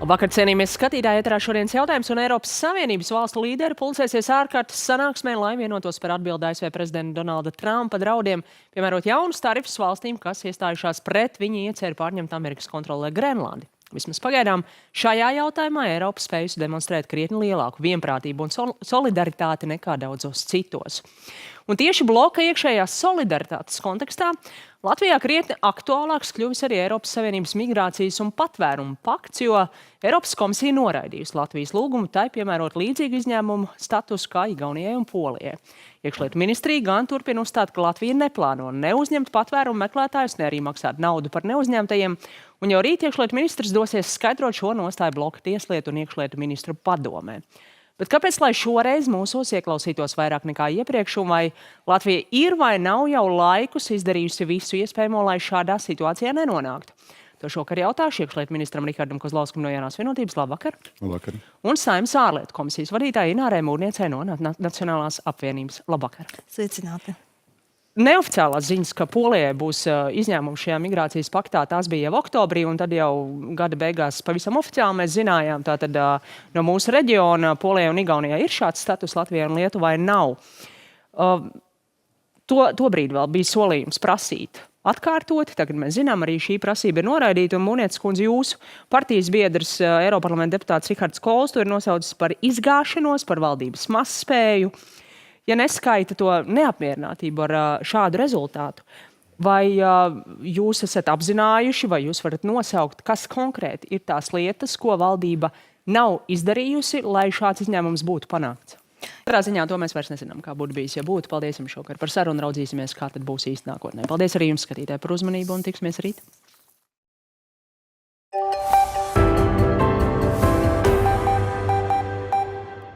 Vakar cienījamies skatītāji, ēterā šodienas jautājums, un Eiropas Savienības valstu līderi pulcēsies ārkārtas sanāksmē, lai vienotos par atbildi ASV prezidenta Donalda Trumpa draudiem, piemērot jaunus tarifus valstīm, kas iestājušās pret viņa ieceru pārņemt Amerikas kontrolē Grenlandi. Vismaz pagaidām šajā jautājumā Eiropa spējusi demonstrēt krietni lielāku vienprātību un solidaritāti nekā daudzos citos. Un tieši bloka iekšējās solidaritātes kontekstā Latvijā krietni aktuālāks kļuvis arī Eiropas Savienības migrācijas un patvērumu pakts, jo Eiropas komisija noraidījusi Latvijas lūgumu tai piemērot līdzīgu izņēmumu statusu kā Igaunijai un Polijai. Iekšlietu ministrija gan turpina uzstāt, ka Latvija neplāno neuzņemt patvērumu meklētājus, ne arī maksāt naudu par neuzņemtajiem, un jau rīt iekšlietu ministrs dosies skaidrot šo nostāju bloka tieslietu un iekšlietu ministru padomē. Bet kāpēc, lai šoreiz mūsos ieklausītos vairāk nekā iepriekš, un vai Latvija ir vai nav jau laikus izdarījusi visu iespējamo, lai šādā situācijā nenonāktu? To šokar jautāšu iekšlietu ministram Rihardam Kozlovskim no Jaunās vienotības. Labvakar! Labvakar! Un Saeimas ārlietu komisijas vadītāja Inārai Mūrniecei no Nacionālās apvienības. Labvakar! Sveicināti! Neoficiālās ziņas, ka Polijai būs izņēmumi šajā migrācijas paktā, tās bija jau oktobrī, un tad jau gada beigās pavisam oficiāli mēs zinājām, tātad no mūsu reģiona Polijai un Igaunijai ir šāds status, Latvijai un Lietuvai nav. Tobrīd vēl bija solījums prasīt atkārtot, tagad mēs zinām, arī šī prasība ir noraidīta, un Mūrnieces kundze, jūsu partijas biedrs, Eiroparlamenta deputāts Rihards Kols, to ir nosaucis par izgāšanos, par valdības mazspēju. Ja neskaita to neapmierinātību ar šādu rezultātu, vai jūs esat apzinājuši, vai jūs varat nosaukt, kas konkrēti ir tās lietas, ko valdība nav izdarījusi, lai šāds izņēmums būtu panākts? Katrā ziņā to mēs vairs nezinām, kā būtu bijis, ja būtu. Paldies jums šokar par sarunu, raudzīsimies, kā tad būs īsti nākotnē. Paldies arī jums, skatītāji, par uzmanību un tiksimies rīt.